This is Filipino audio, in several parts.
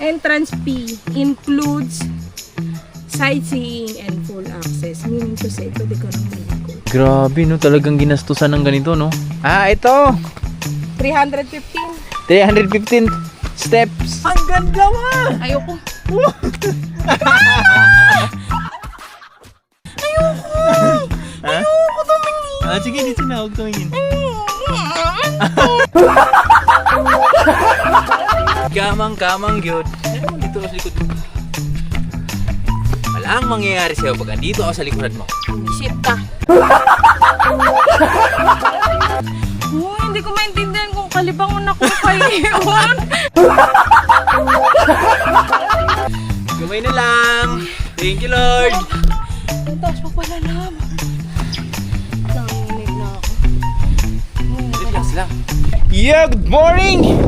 Entrance fee includes sightseeing and full access. Meaning to say, pwede ka nang maliko. Grabe no, talagang ginastusan ng ganito no. Ah, ito. 315. 315 steps. Ang ganda ma. Ayoko. Ayoko tumingin. Ah, sige, dito na. Huwag tumingin. Kamang yun. Dito ako sa likod mo. Walang mangyayari sa'yo pag andito ako sa likuran mo. Shit ka. Hindi ko maintindihan kung kalibangon ako kayon. Gamay na lang. Thank you, Lord. Ang taas pa pala naman. Nanginig na ako. Relax lang. Yeah, good morning!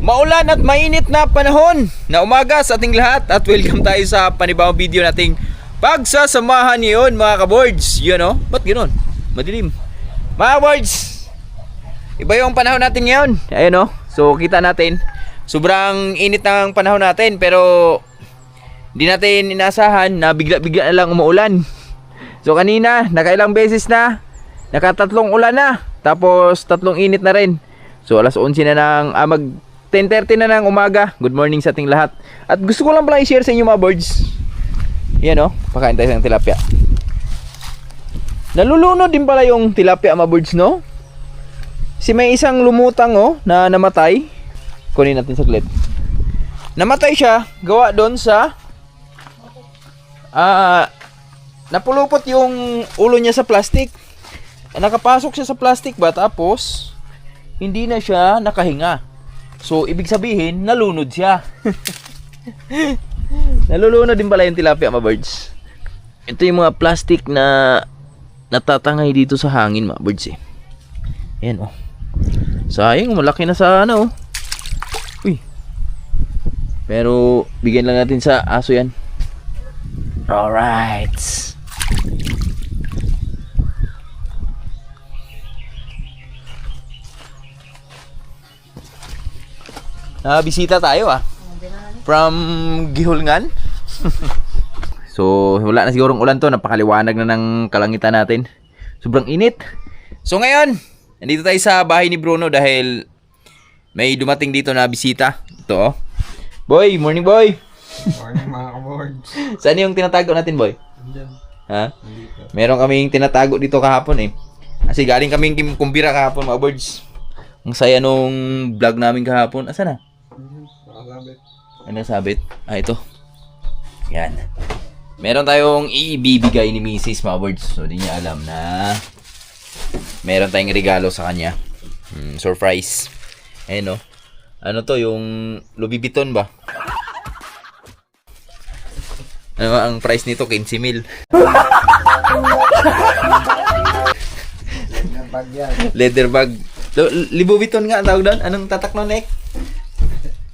Maulan at mainit na panahon na umaga sa ating lahat at welcome tayo sa panibawang video nating pagsasamahan ngayon mga kaboards. Yun o, ba't gano'n? Madilim. Mga kaboards, iba yung panahon natin ngayon. Ayun o, so kita natin sobrang init ng panahon natin pero hindi natin inasahan na bigla-bigla na lang umuulan. So kanina, nakailang beses na, nakatatlong ulan na, tapos tatlong init na rin. So alas 11 na ng mag 10:30 na ng umaga. Good morning sa ating lahat. At gusto ko lang pala i-share sa inyo mga birds. Yan o, pakain tayo ng tilapia. Nalulunod din pala yung tilapia mga birds, no? Kasi may isang lumutang na namatay. Kunin natin saglit. Namatay siya, gawa doon sa napulupot yung ulo niya sa plastic. Nakapasok siya sa plastic ba, tapos hindi na siya nakahinga. So, ibig sabihin, nalunod siya. Nalulunod din pala yung tilapia, mga birds. Ito yung mga plastic na natatangay dito sa hangin, mga birds eh. Ayan, oh. Sayang, malaki na sa ano, oh. Uy. Pero, bigyan lang natin sa aso yan. Alright. Bisita tayo from Gihulngan. So wala na sigurong ulan to, napakaliwanag na ng kalangitan natin. Sobrang init. So ngayon, nandito tayo sa bahay ni Bruno dahil may dumating dito na bisita. Ito oh. Boy, morning boy. Morning mga kaboards. Saan yung tinatago natin boy? Andyan. Ha? Meron kaming tinatago dito kahapon eh. Kasi galing kaming kumbira kahapon mga birds. Ang saya nung vlog namin kahapon. Asa na? Nakasabit. Ano sabit? Ah, ito. Yan. Meron tayong ibibigay ni Mrs. mga birds. So, di niya alam na meron tayong regalo sa kanya. Surprise. Ayun, no? Ano to? Yung Louis Vuitton ba? Ano ang price nito? 15,000. Bag yan. Leather bag. Louis Vuitton nga ang tawag doon? Anong tatak no, Nick?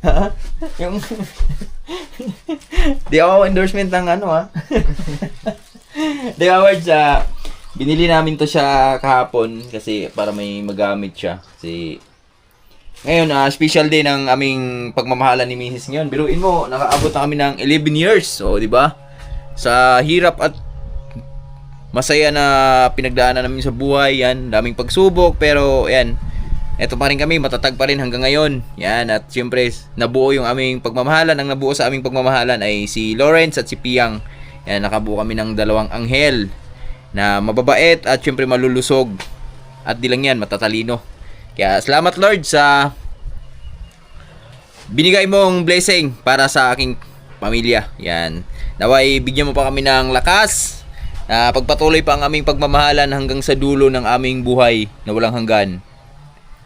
Ha? Yung di ako endorsement ng ano ha. Di awards binili namin to siya kahapon kasi para may magamit siya. Kasi ngayon special day ng aming pagmamahalan ni Mrs. ngayon. Biruin mo, nakaabot na kami ng 11 years. So, di ba? Sa hirap at masaya na pinagdaanan namin sa buhay, yan, daming pagsubok pero yan. Eto pa rin kami, matatag pa rin hanggang ngayon. Yan, at siyempre, nabuo yung aming pagmamahalan. Ang nabuo sa aming pagmamahalan ay si Lawrence at si Piang. Yan, nakabuo kami ng dalawang anghel na mababait at siyempre malulusog. At di lang yan, matatalino. Kaya salamat Lord sa binigay mong blessing para sa aking pamilya. Yan. Naway, bigyan mo pa kami ng lakas na pagpatuloy pa ang aming pagmamahalan hanggang sa dulo ng aming buhay na walang hanggan.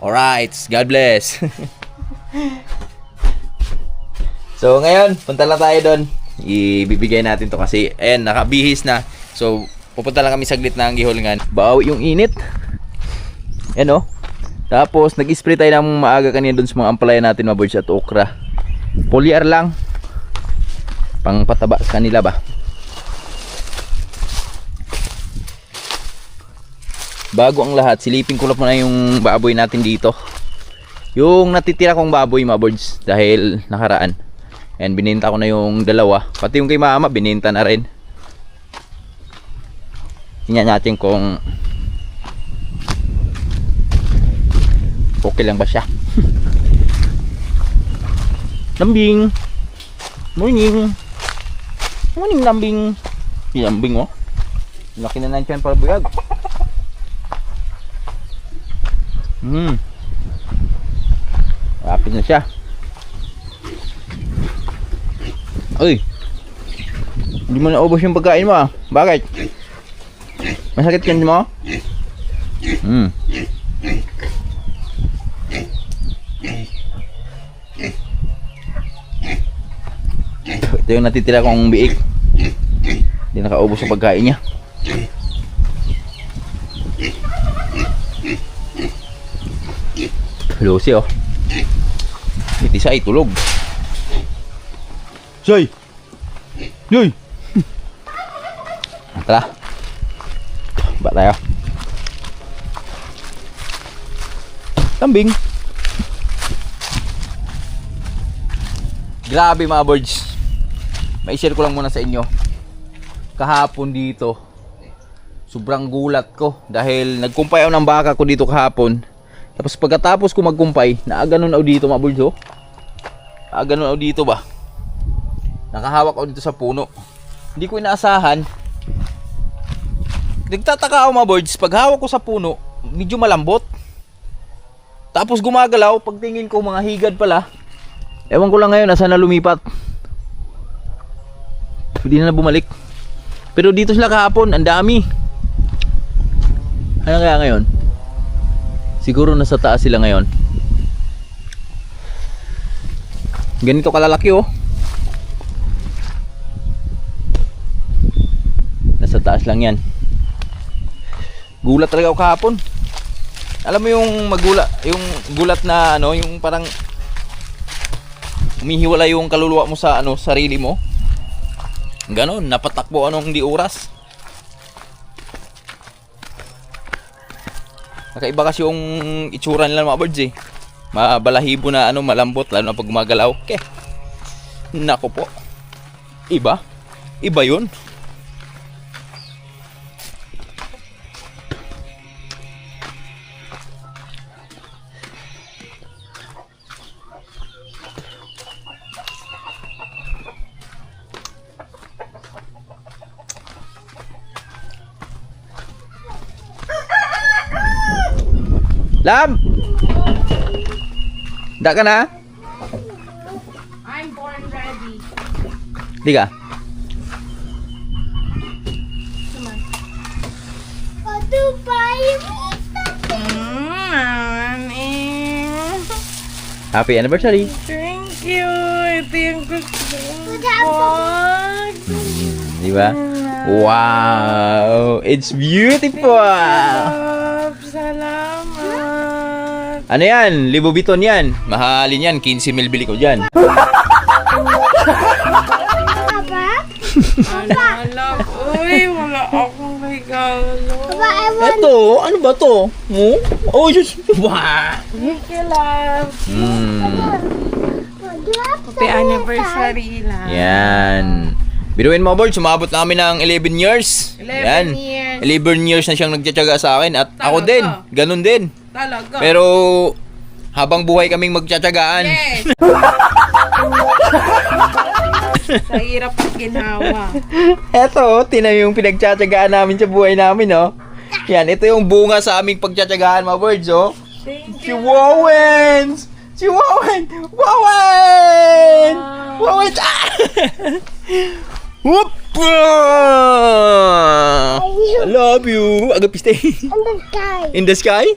Alright, God bless. So ngayon, punta lang tayo doon. Ibibigay natin to kasi ayan, nakabihis na. So pupunta lang kami saglit ng Gihulngan. Bawi yung init. Ayan oh. Tapos nag-spray tayo ng maaga kanina doon sa mga ampalaya natin, mga birds at okra. Foliar lang. Pang pataba sa kanila ba. Bago ang lahat, silipin ko lang muna yung baboy natin dito. Yung natitira kong baboy, mga birds, dahil nakaraan. And bininta ko na yung dalawa. Pati yung kay mama, bininta na rin. Tingnan natin kung okay lang ba siya. Lambing. Morning. Morning, lambing. Yung lambing, oh. Laki na ng tiyan para buyag. Rapid na siya. Uy, hindi mo naubos yung pagkain mo, ah. Bakit? Masakit yan mo? Ito yung natitira kong biik. Hindi nakaubos yung pagkain niya. Lucy, oh. Iti sa itulog. Soy! Yoy! Tara. Ba tayo. Lambing. Grabe mga birds. Mai-share ko lang muna sa inyo. Kahapon dito, sobrang gulat ko dahil nagkumpay ako ng baka ko dito kahapon. Tapos pagkatapos ko magkumpay, naaganon ako dito mga birds, oh. Naaganon ako dito ba? Nakahawak ako dito sa puno. Hindi ko inaasahan. Nagtataka ako mga birds, pag hawak ko sa puno, medyo malambot. Tapos gumagalaw, pagtingin ko mga higad pala. Ewan ko lang ngayon, nasa na lumipat. Hindi na bumalik. Pero dito sila kahapon, ang dami. Ano kaya ngayon? Siguro nasa taas sila ngayon. Ganito kalalaki, oh. Nasa taas lang yan. Gulat talaga ako kahapon. Alam mo yung yung gulat na ano, yung parang humihiwala yung kaluluwa mo sa ano, sarili mo. Ganon, napatakbo anong di oras. Nakaiba kasi yung itsura nila mga birds, eh. Mabalahibo na ano, malambot lalo na pag gumagalaw. Okay. Nako po. Iba. Iba yun. Lam! Da ka na? I'm born ready. Di ka? Happy anniversary! Thank you. Ito yung gusto ko. Di ba? Wow! It's beautiful! Salamat. Ano yan? Libobiton yan. Mahalin yan. 15 mil bili ko dyan. Anak, uy, wala akong regalo. Eto, ano ba to? Mo? Oh, just... Wow! Thank you, love. Happy anniversary lang. Yan. Biruin mo, board, sumabot namin ng 11 years. 11 years. 11 years na siyang nagtsatsaga sa akin at ako Talaga? din, ganun din. Talaga. Pero habang buhay kaming magtsatsagaan. Yes. Sa hirap at ginhawa. Eto, tinan yung pinagtsatsagaan namin sa buhay namin, oh. Yan, ito yung bunga sa aming pagtsatsagaan, mga birds, oh. Thank Si you. Wowens! Si Wowen! Wowen! Wow. Wowen! Ah! Whoop! I love you! Agapiste. In the sky?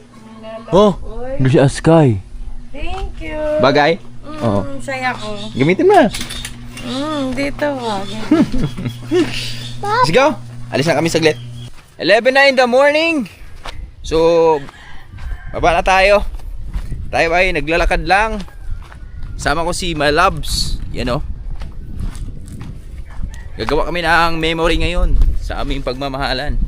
Oh, doon siya sky. Thank you. Bagay? Oo. Saya ko. Gamitin mo na. Dito wag. Let's go! Alis na kami saglit. 11 na in the morning. So, baba na tayo. Tayo ay naglalakad lang. Sama ko si my loves. Yan, oh. Gagawa kami ng memory ngayon sa aming pagmamahalan.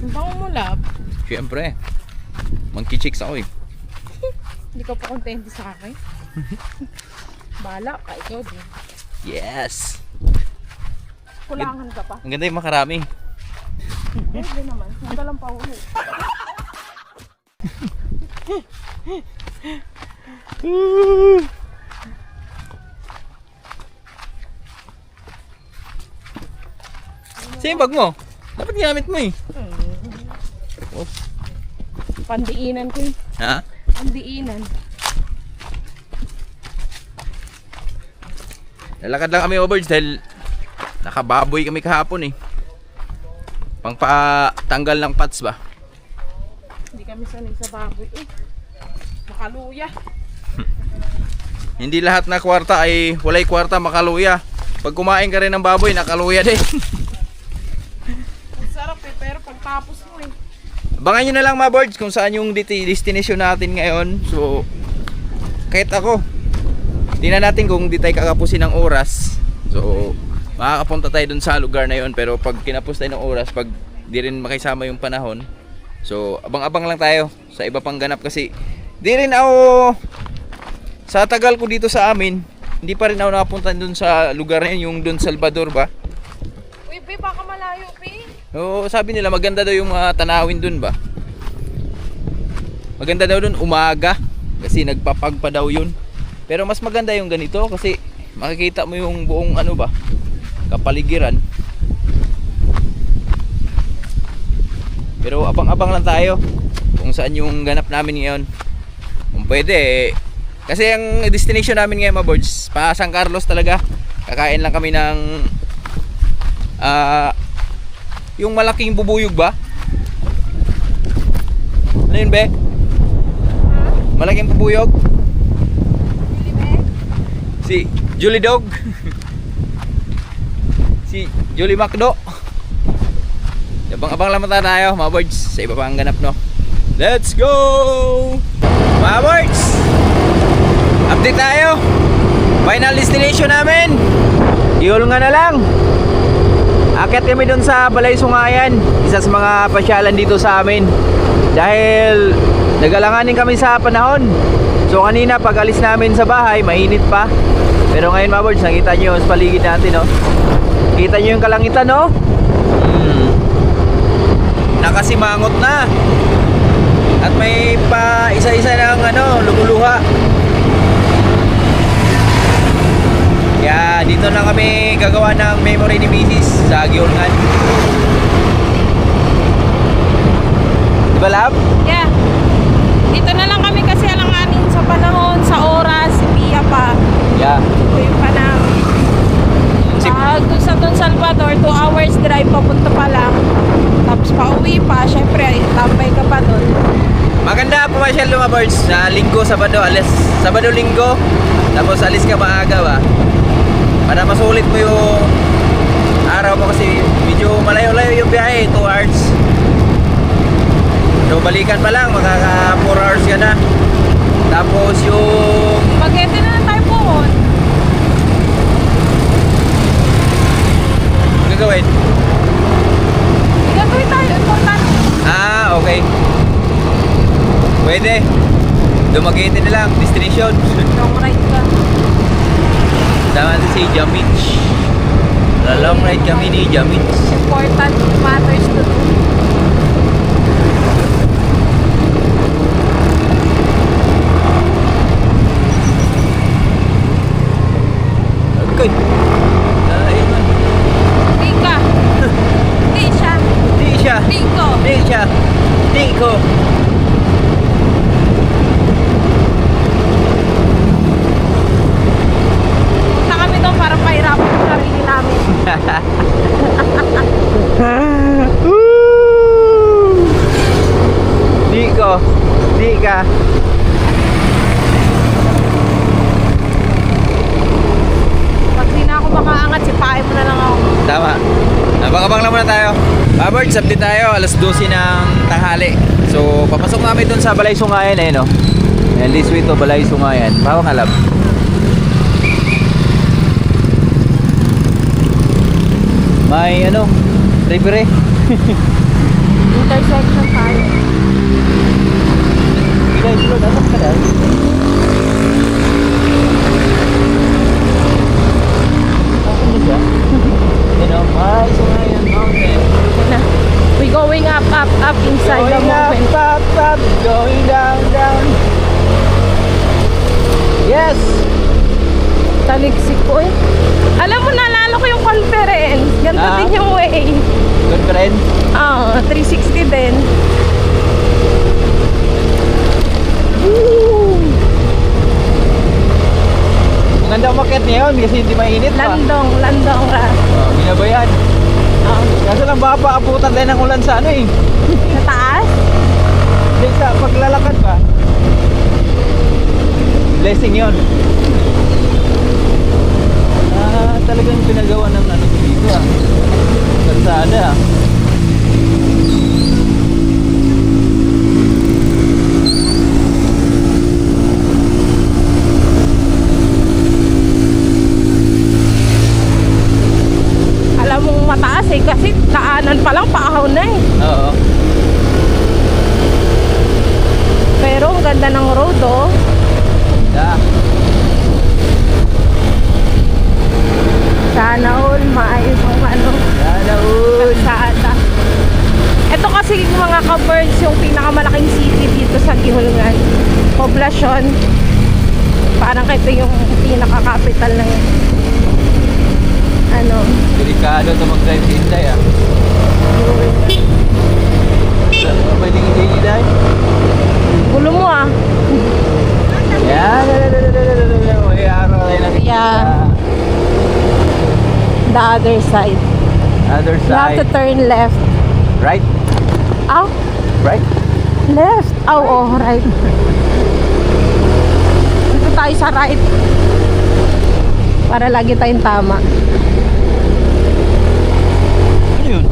Bang mo love. Siyempre. Monkey chicks ako, eh. Hindi ka pa kontento sa akin. Bala ka, ikaw din. Yes! Kulangan ka pa. Ang ganda yung makarami. Pwede naman. Huwag ka lang paulit. Sa'yo yung bag mo? Dapat ginamit mo eh. Pandiinan ko yun. Ha? Pandiinan. Lalakad lang kami overboards dahil nakababoy kami kahapon eh. Pangpatanggal ng pats ba? Hindi kami sanay sa baboy. Makaluya. Hindi lahat na kwarta ay walay kwarta makaluya. Pag kumain ka rin ng baboy, nakaluya din. Ang sarap eh, pero pagtapos mo eh. Abangan nyo na lang mga boards kung saan yung destination natin ngayon. So, kahit ako, tingnan natin kung di tayo kakapusin ng oras. So, makakapunta tayo dun sa lugar na yun. Pero pag kinapos tayo ng oras, pag di rin makisama yung panahon, so abang-abang lang tayo sa iba pang ganap. Kasi di rin ako, sa tagal ko dito sa amin, hindi pa rin ako nakapunta dun sa lugar na yun, yung Don Salvador ba? Uy, Pi, baka malayo, Pi. Oo, sabi nila maganda daw yung mga tanawin dun ba? Maganda daw dun umaga kasi nagpapagpa daw yun. Pero mas maganda yung ganito kasi makikita mo yung buong ano ba, kapaligiran. Pero abang-abang lang tayo kung saan yung ganap namin ngayon. Kung pwede kasi ang destination namin ngayon mga boards, pa San Carlos talaga. Kakain lang kami ng yung malaking bubuyog ba? Ano yun be? Malaking bubuyog? Si Julie Dog. Si Julie Macdo. Abang-abang lang tayo mga boards sa iba pang ganap no. Let's go! Mga boards, update tayo. Final destination namin, Yul nga na lang. Akit kami dun sa Balay Sungayan, isa sa mga pasyalan dito sa amin. Dahil nagalanganin kami sa panahon. So kanina pag alis namin sa bahay, mainit pa. Pero ngayon mga boards, nakita nyo sa paligid natin no. Kita nyo yung kalangitan no. Nakasimangot na. At may pa isa-isa ng ano, lumuluha. Kaya dito na kami gagawa ng memory ni Mrs. sa Giolngan. Diba lab? Yeah. Dito na lang kami kasi alanganin sa panahon, sa oras, si Pia pa. Yeah. Uy pa na. Doon sa Don Salvador, 2 hours drive papunta pa lang. Tapos pauwi pa, syempre tambay ka pa doon. Maganda pumasyal mga birds na linggo, sabado, alis. Sabado, linggo. Tapos alis ka maaga ba? Para masulit mo yung araw mo kasi medyo malayo-layo yung biyahe, 2 hours. So balikan pa lang, makaka 4 hours ka na. Tapos yung Spaghetti na lang tayo pohon. gagawin? Gagawin tayo, importante. Okay. Pwede. Dumagitin na lang, destination. Long ride ka. Tama na si Jamich. Long ride kami ni Jamich. Important matters to do. Okay. Ayun. Di ka. Di siya. Di siya. Di ko. Di siya. Di ko. Punta kami doon para pahirapan yung sarili namin. Di ko. Di ka. Pag di na ako makaangat, sipain mo na lang ako. Tama. Abang-abang lang muna tayo. Birds, update tayo. Alas 12 ng tanghali. So, papasok namin dun sa Balay Sungayan eh, no? And this way to Balay Sungayan. Bawang alam. May ano, libre. Intersection tayo. Guys, dapat ka dahil. Saliksik ko eh. Alam mo, naalala ko yung conference. Ganito Ah? din yung way. Good friend. 360 din. Woo! Maganda umakyat ngayon kasi hindi mainit pa. Landong ka. Binabayan. Kaso lang baka paabutan tayo ng ulan sa ano eh. Sa taas? Hindi sa paglalakad ba? Blessing yun. Talagang pinagawa ng ano dito ah. Kalsada ah. Alam mong mataas eh, kasi kaanan pa lang, paahon na eh. Oo. Pero ang ganda ng road oh. Da. Sana all maayos ang ano, Sana all. kalsada. Ito kasi mga ka-birds yung pinakamalaking city dito sa Gihulngan. Poblasyon. Parang ito yung pinaka-capital ng ano. Delikado ito mag-drive din tayo ah. May lingi-lingi dahil. Gulo mo ah. Yan. May araw tayo na. Yeah. The other side. Other You have to side. turn left. Right? Oh, Right? left. Oh, right. Dito tayo sa right. Para lagi tayong tama. Ano yun?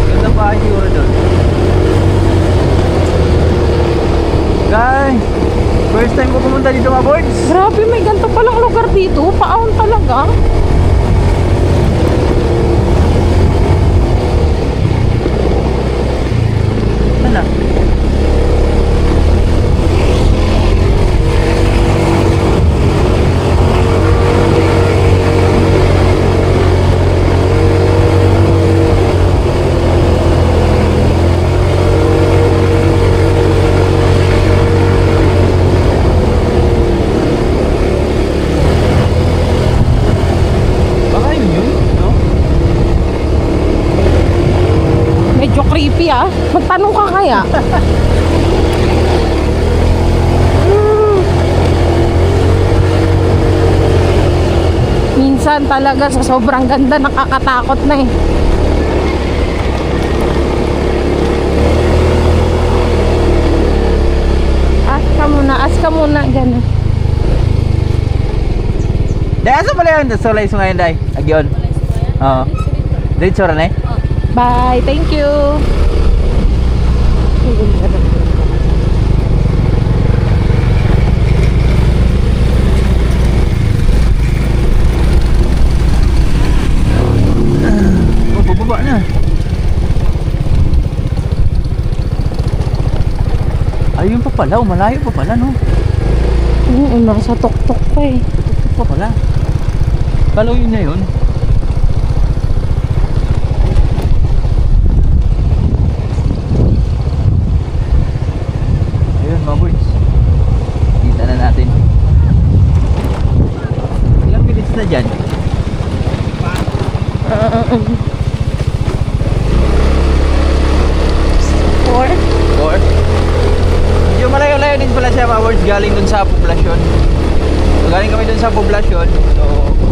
Ganda pa yung yun doon. Guys, first time ko pumunta dito mga boards. Grabe, may ganito palang lugar dito. Paahon talaga. Ano? Baka yun, no? Medyo creepy ah. Magtanong ka kaya? Minsan talaga sa sobrang ganda nakakatakot na eh. Ask ka muna, gano'n. Dahil asa pala yun? Solay so ngayon dahil. Agyon. Oo. Diretso rin eh. Bye, thank you. Oh, bababa na. Ayun pa pala, malayo pa pala no. Oo, nasa tok-tok pa eh. Tutok pa pala. Kalo yun na yun. Ayun mga boys. Kita na natin. Ilang minutes na dyan? Four? Or yung malayo-layo din pala siya mga words galing dun sa poblasyon. So, galing kami dun sa poblasyon. So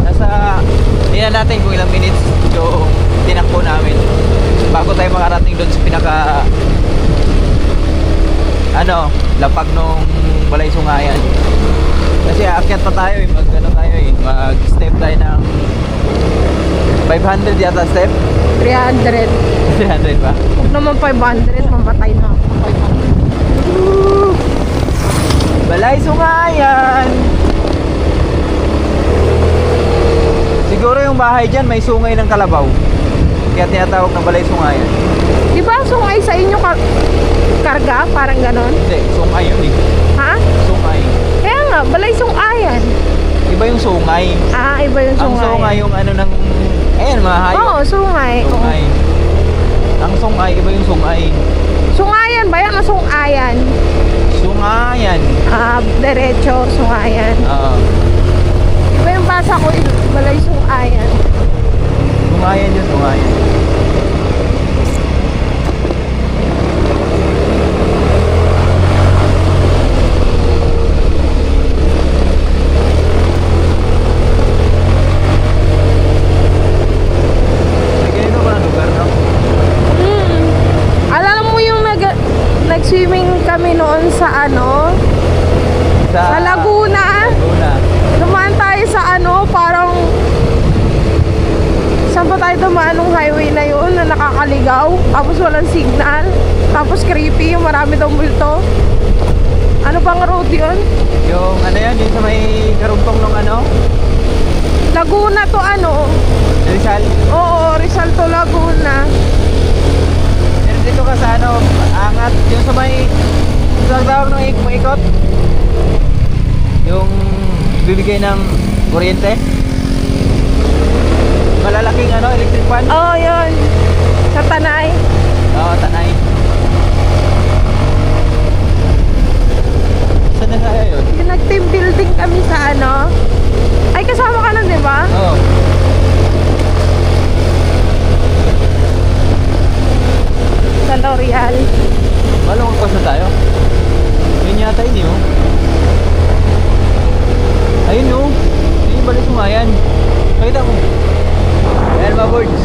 nasa tingnan natin kung ilang minutes yung tinakbo namin bago tayo makarating dun sa pinaka ano, lapag nung Balay Sungayan. Kasi aakyat pa tayo eh, mag step tayo ng 500 yata step. 300. 300 pa. Huwag naman 500, mamatay na ako. Balay Sungayan. Siguro yung bahay dyan may sungay ng kalabaw. Kaya tinatawag na Balay Sungayan. Di ba sungay sa inyo karga? Parang ganon? Hindi, sungay yun eh. Ha? Sungay. Kaya nga, balay sungayan. Iba yung sungay. Ah, iba yung Ang sungay. sungay yung ano ng... Ayan, mga hayop. Oo, sungay. Sungay. Ang sungay, iba yung sungay. Sungayan ba yan o sungayan? Sungayan. Ah, derecho, sungayan. Oo. nabasa ko yung Balaysong Ayan. Tungayan yun, tungayan. May ganito ba ang lugar, no? Alam mo yung nag-swimming kami noon sa ano? Sa Laguna. Laguna. Dumaan tayo sa ano, parang saan ba tayo dumaan nung highway na yun na nakakaligaw? Tapos walang signal. Tapos creepy, yung marami daw multo. Ano bang road yun? Yung ano yan, yung sa may karugtong ng ano? Laguna to ano? Rizal. Oo, Rizal to Laguna. Pero dito ka sa ano, angat. Yung sa may, sa tawag ng ikot. Yung bibigay ng kuryente. Malalaking ano, electric fan. Oo, yun. Sa Tanay. Oo, Tanay. Saan na tayo yun? Yung nag-team building kami sa ano. Ay, kasama ka nun, di ba? Oo. Sa L'Oreal. Malong magpas na tayo. Yun yata yun yun. Ayun yun. Yun yung Balaysong Ayan. Pakita mo. Ayan mga birds.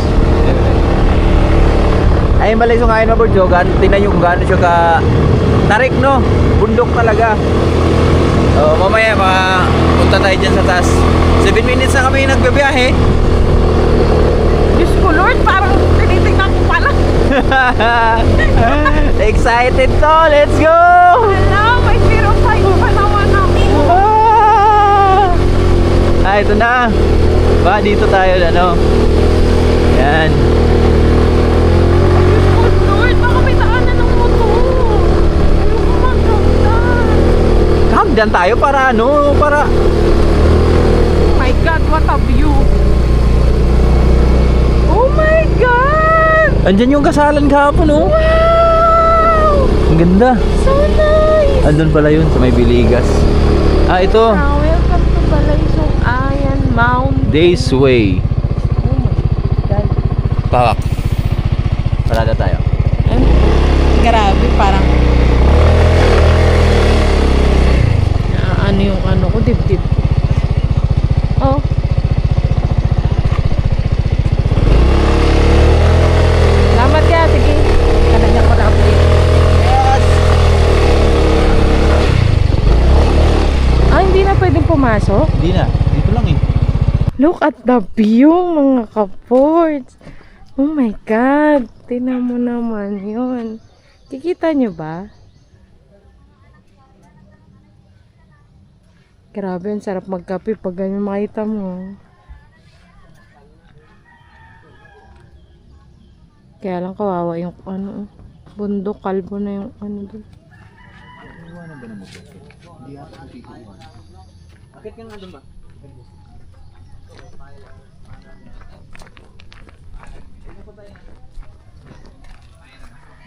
Ayun Balaysong Ayan mga birds. Tingnan nyo kung gaano siya ka tarik, no? Bundok talaga. Mamaya punta tayo dyan sa taas. 7 minutes na kami nagbibiyahe. Diyos ko Lord, parang tinitignan ko pala. Excited to! Let's go! Alam, may 05 pa naman ako. Ito na. Ba, dito tayo, ano. Yan. Diyos ko Lord, baka may daanan ng motor. Ayoko magdagdan. Hagdan tayo para ano, para... My God, what a view. Oh my God! Andyan yung kasalan kahapon, oh. Wow! Ang ganda. So nice! Andun pala yun, sa may Biligas. Ito. Welcome to Balaysong Ayan Mountain. Days Way. Oh my God. Pawak. Parada tayo. Grabe, parang ano yung ano ko, dibdib. Oh. Salamat ka, sige. Kananya ko na update. Yes! Hindi na pwedeng pumasok. Hindi na. Dito lang eh. Look at the view, mga kaports. Oh my God. Tingnan mo naman yun. Kikita nyo ba? Grabe, ang sarap magkape pag ganyan makita mo. Kaya lang kawawa yung ano, bundok, kalbo na yung ano doon. Iwanan ba na mo? Hindi ako titiwan. Akit ka nga doon ba?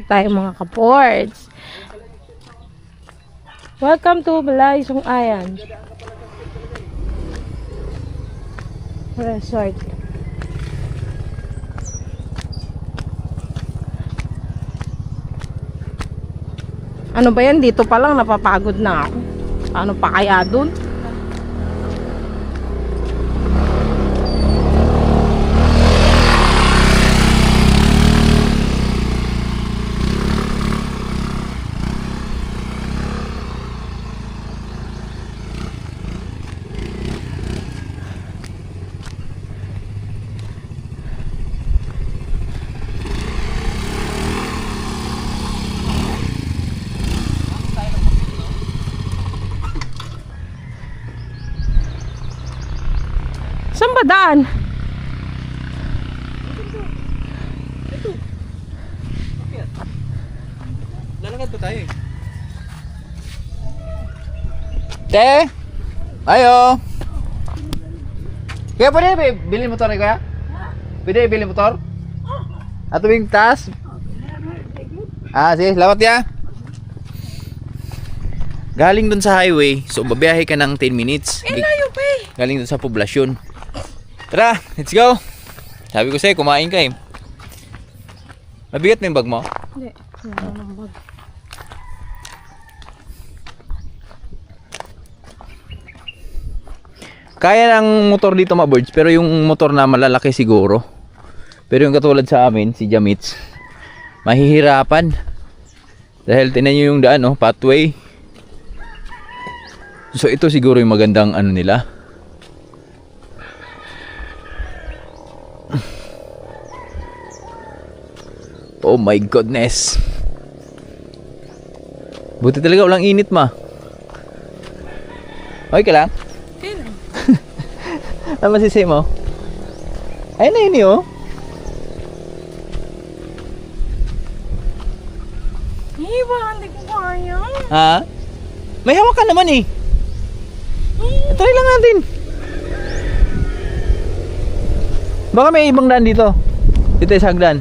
Tayo mga kaports. Welcome to Balaysong Ayan Resort. Ano ba yan? Dito pa lang napapagod na ako. Ano pa kaya dun? Saan ba daan? Lalakad pa tayo eh. Te! Ayo! Kaya pwede bilhin motor ni Kuya? Pwede bilhin motor? At tuwing taas? Sige, salamat ya. Galing dun sa highway, so babiyahe ka ng 10 minutes. Layo pa eh. Galing dun sa poblasyon. Tara, let's go. Sabi ko sa'yo, kumain ka eh. Mabigat mo yung bag mo? Hindi. Wala nang bag. Kaya ng motor dito maboards, pero yung motor na malalaki siguro. Pero yung katulad sa amin, si Jamits, mahihirapan. Dahil tinan nyo yung daan, no? Pathway. So ito siguro yung magandang ano nila. Oh my goodness. Buti talaga walang init, ma. Okay ka lang? Kailan? Ano masisay mo? Ayun na yun oh. Hindi ko kaya. Ha? May hawak ka naman eh. Try lang natin. Baka may ibang daan dito. Dito sa hagdan.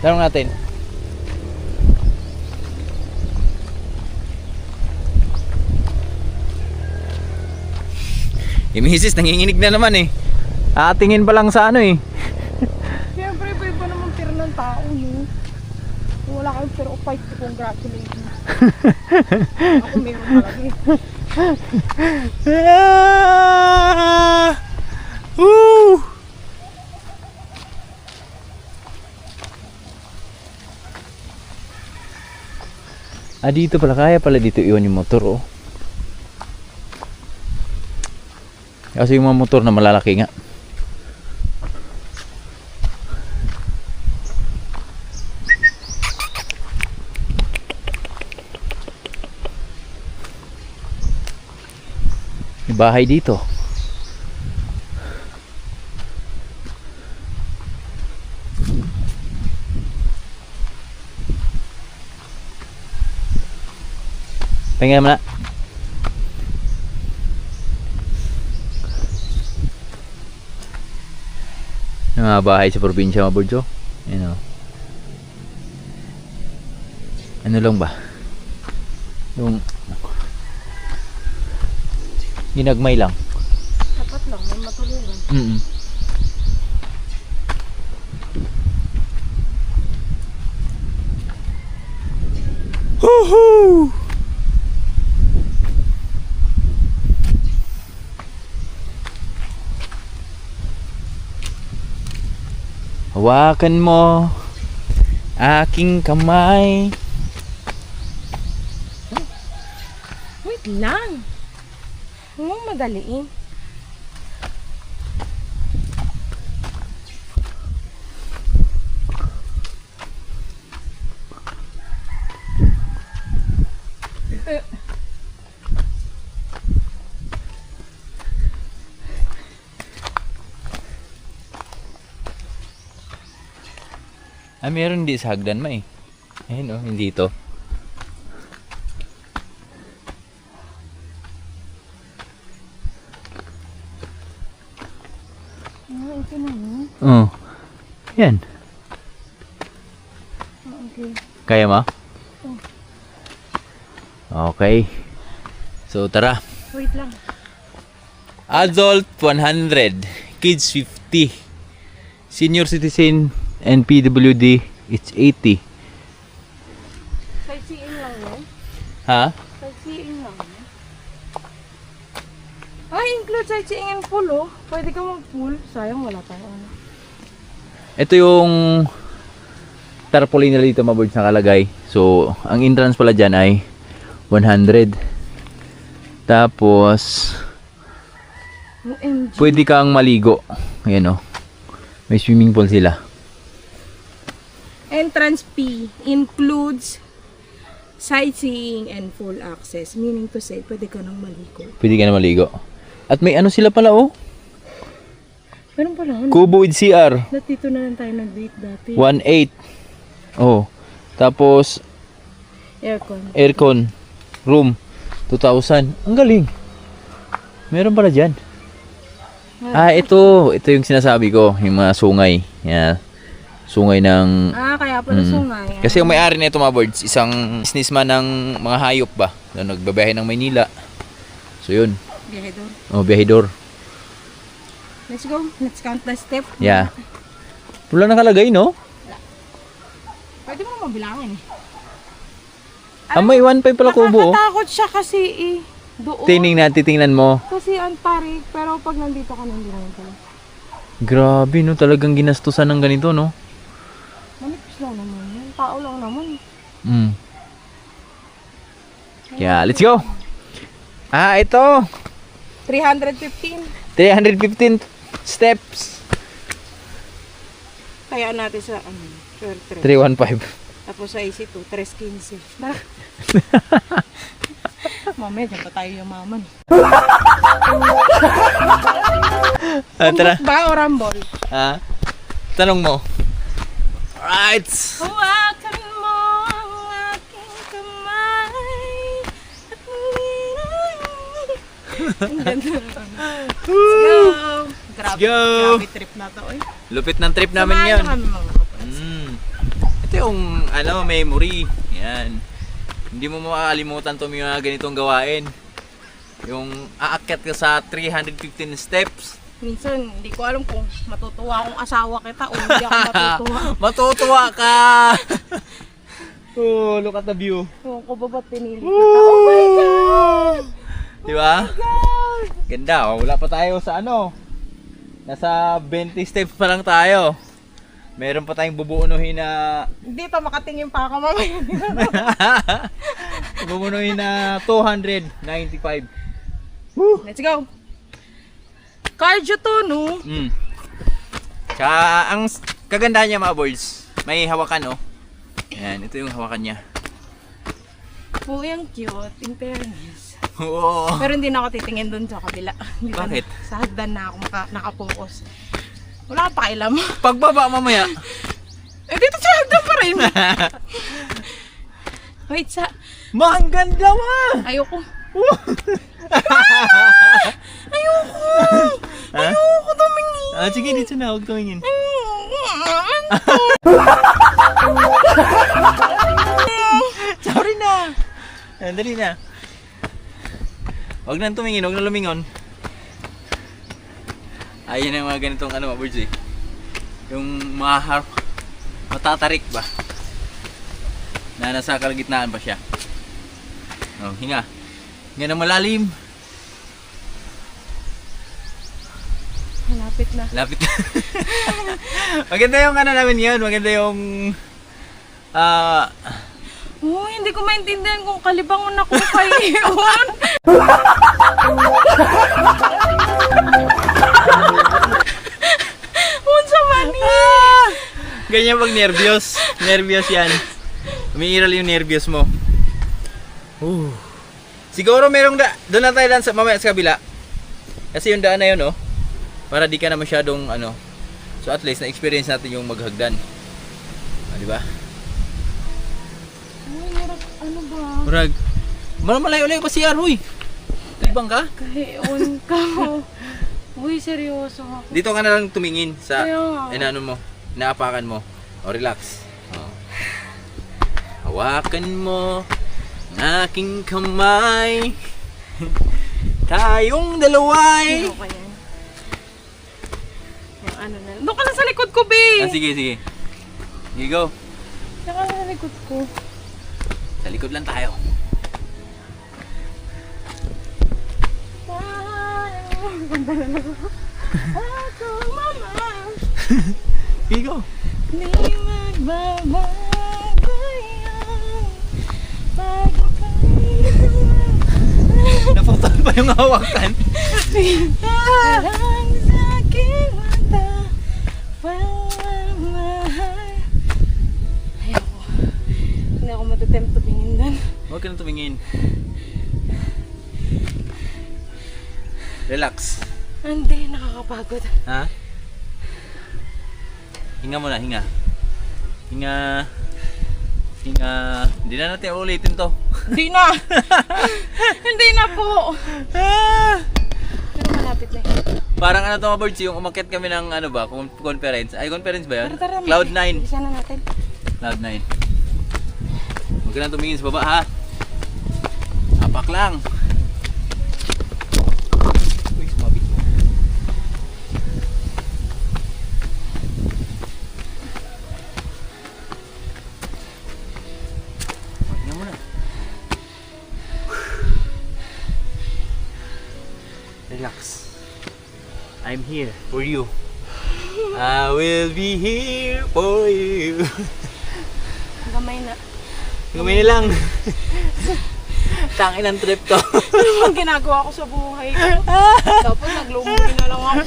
Tanong natin. Yung misis nanginginig na naman eh. Tingin pa lang sa ano eh. Siyempre, iba naman tira ng tao, no? Kung wala kayong pero fight, congratulations. Ako meron talaga eh. Woo! Dito pala, kaya pala dito iwan yung motor oh. Kasi yung mga motor na malalaki nga. May bahay dito. Pengen mana? Yung mga bahay sa probinsya mga burjo. Ano? Ano lang ba? Yung ginagmay lang. Dapat lang, may matulungan. Woohoo! Hawakan mo aking kamay. Wait lang. Huwag mong madaliin. Meron di sa hagdan ma eh. Ayun oh, hindi ito. Ito na yun. Oh. Yan. Okay. Kaya mo? Okay. So tara. Wait lang. Adult 100, kids 50. Senior citizen and PWD it's 80. Sightseeing lang yun? Ha? Sightseeing lang yun? Include sightseeing and pool oh. Pwede ka mag-pool. Sayang wala tayo. Ito yung tarpaulin nila dito maboards nakalagay. So, ang entrance pala dyan ay 100. Tapos, OMG. pwede kang maligo. Ayan o. May swimming pool sila. Entrance P includes sightseeing and full access. Meaning to say, pwede ka nang maligo. Pwede ka na maligo. At may ano sila pala oh. Meron pala. Kubo with CR. Dito na lang tayo nag-date dati. 1.8. Oh. Tapos, Aircon. aircon. Room. 2,000. Ang galing. Meron pala dyan. Ito. Ito yung sinasabi ko. Yung mga sungay. Yan. sungay ng Kaya pala sungay. kasi yung may-ari na ito mga birds, isang businessman ng mga hayop ba na nagbabiyahe ng Maynila. So yun. Biyahedor. Oh, biyahedor. Let's go. Let's count the step. Yeah. Wala nakalagay, no? Pwede mo naman bilangin eh. May 1.5 pala kubo. Oh. Nakakatakot siya kasi doon. Titingnan mo. Kasi ang tarik, pero pag nandito ka nandito naman pala. Grabe, no? Talagang ginastusan ng ganito, no? Manipis lang naman yan. Tao lang naman. Yeah, let's go. Ito. 315. 315 steps. Kaya natin sa short trip. 315. Tapos sa AC2, 315. Mamaya, dyan pa tayo yumaman. Tara. Ba o rambol? Tanong mo. Alright. Hawakan mo ang aking kamay at ang ganda. Let's go! Grabe, go! grabe trip na to. Eh. Lupit ng trip namin Samahan yun. niyo kami mga kapatid. Ito yung memory. Yan. Hindi mo makakalimutan itong mga ganitong gawain. Yung aakyat ka sa 315 steps. Minsan, hindi ko alam kung matutuwa akong asawa kita o hindi ako matutuwa. Matutuwa ka! Oh, look at the view. Ewan ko ba ba't pinili kita? Oh my God! Di ba? God! Ganda. Oh, wala pa tayo sa nasa 20 steps pa lang tayo. Meron pa tayong bubuunuhin na Dito, makatingin pa ako mamaya. bubuunuhin na 295. Let's go! Cardio to, no? Tsaka ang kagandahan niya mga boys, may hawakan, oh. Ayan, ito yung hawakan niya. Oh, yung cute. In fairness. Oo. Pero hindi na ako titingin dun sa kabila. Hindi ba Bakit? Sa hagdan na ako nakapokus. Wala ka pakialam. Pagbaba mamaya. Dito sa hagdan pa rin. Wait, Ang ganda ma! Ayoko. Ha? Ayoko tumingin. Sige, dito na. Huwag tumingin. Sorry na. Dali na. Huwag nang tumingin. Huwag na lumingon. Ayun ang mga ganitong mga birds eh. Yung mga matatarik ba? Na nasa kalagitnaan pa siya. Oh, hinga. Hinga na malalim. Malapit na. Lapit na. Maganda yung namin yun. Maganda yung Hindi ko maintindihan kung kalibangon ako kayo yun. Unsa man ganyan pag nervyos. Nervyos yan. Umiiral yung nervyos mo. Siguro merong doon na tayo sa mamaya sa kabila. Kasi yung daan na yun, oh. Para di ka na masyadong so at least na-experience natin yung maghagdan. Di ba? Ano ba? Murag. Malayo-layo pa si Aroy. Libang ka? Kahiyon ka. Uy, seryoso ako. Dito ka na lang tumingin sa Kaya nga. mo, inaapakan mo. O relax. Hawakan mo ang aking kamay. Tayong dalaway. Ano ka yan? Yung ano na. Doon ka na sa likod ko, be! Sige. Sige, go. Doon ka na sa likod ko. Sa likod lang tayo. Ganda na lang. Ako, mama. Sige, go. Di magbabago yan. Naputol pa yung hawakan. Lang sa aking mata. Pagmamahal. Ayoko. Hindi ako matutempt tumingin doon. Huwag ka nang tumingin. Relax. Hindi, nakakapagod. Ha? Hinga muna, hinga. Hinga. Hindi na natin ulitin to. Hindi na! Hindi na po! Pero malapit na yun. Parang ano to mga birds, yung umakyat kami ng ano ba, conference. Ay, conference ba yun? Tara, Cloud9. Isa na natin. Cloud9. Huwag ka na tumingin sa baba ha. Apak lang. Uy, sumabi. Tingnan mo na. Relax. I'm here for you. I will be here for you. Gamay na. Gamay na lang. Tangin ang trip to. Ano bang ginagawa ko sa buhay ko? Tapos naglumuwi na lang ako.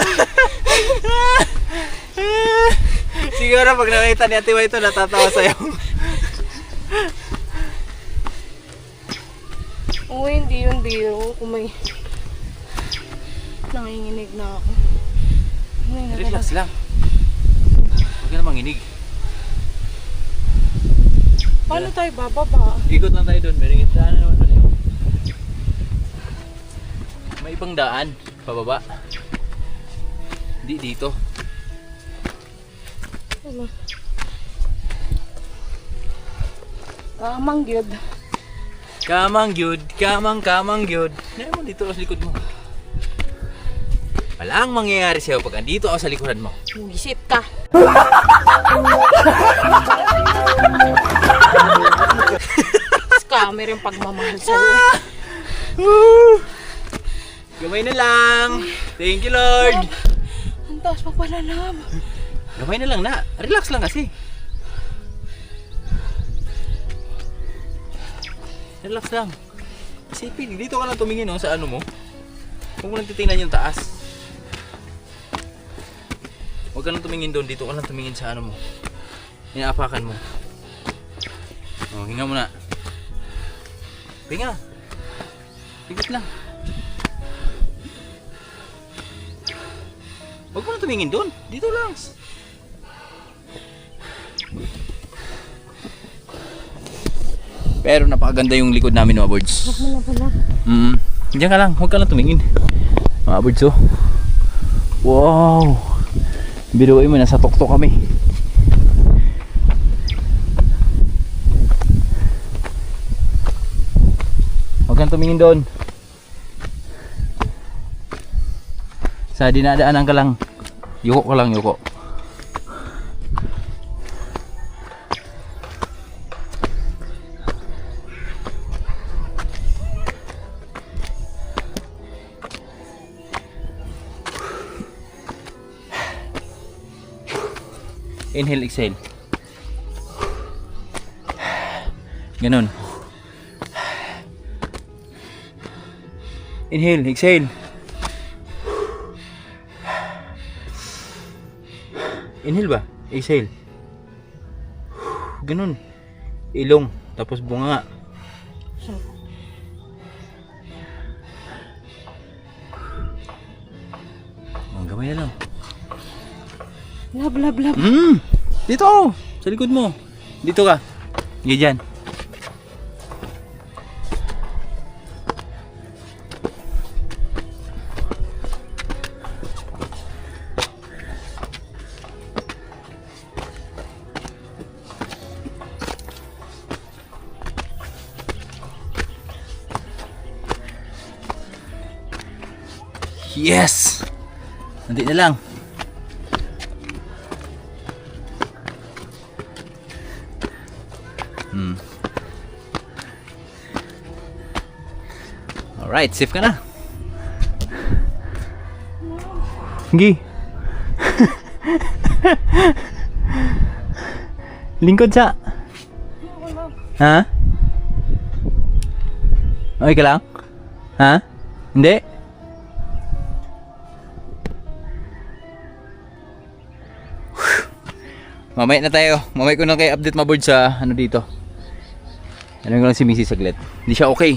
Siguro pag nakita ni Ate Way ito, natatawa sa'yo. Oo, hindi yun biro. Kung may nanginginig na ako. Relax lang. Huwag ka na manginig. Paano tayo bababa? Ikot lang tayo doon. May daan na naman doon. May ibang daan. Pababa. Hindi dito. Ano? Kamang gyud. Kamang gyud. Kamang gyud. Ano mo dito sa likod mo? Walang mangyayari sa'yo pag andito ako sa likuran mo. Visit ka. Scammer yung pagmamahal sa'yo. Gamay na lang. Thank you, Lord. Ang taas pa pala nam. Gamay na lang na. Relax lang kasi. Relax lang. Isipin, dito ka lang tumingin oh, sa ano mo. Huwag mo lang titingnan yung taas. Huwag ka lang tumingin doon, dito ka lang tumingin sa ano mo. Inaapakan mo. Oh, hinga mo na. Hinga. Higit lang. Huwag mo lang tumingin doon, dito lang. Pero napakaganda yung likod namin mga birds. Huwag mo na pala. Diyan ka lang, huwag ka lang tumingin. Mga birds oh. Wow. Biruin mo, nasa tuktok kami. Huwag kang tumingin doon. Sa dinadaanan ka lang. Yuko ka lang, yuko. Inhale, exhale. Ganun. Inhale, exhale. Inhale ba? Exhale. Ganun. Ilong, tapos bunga. Ang gamay na lang. Lab, lab, lab. Dito! Sa likod mo. Dito ka. Sige dyan. Yes! Nanti na lang. Alright, safe ka na. Gi. Lingkod sa. Ha? Okay ka lang? Ha? Hindi? Mamaya na tayo. Mamaya ko na kayo update mga bird sa ano dito. Ano ko lang si Missy saglit. Hindi siya okay.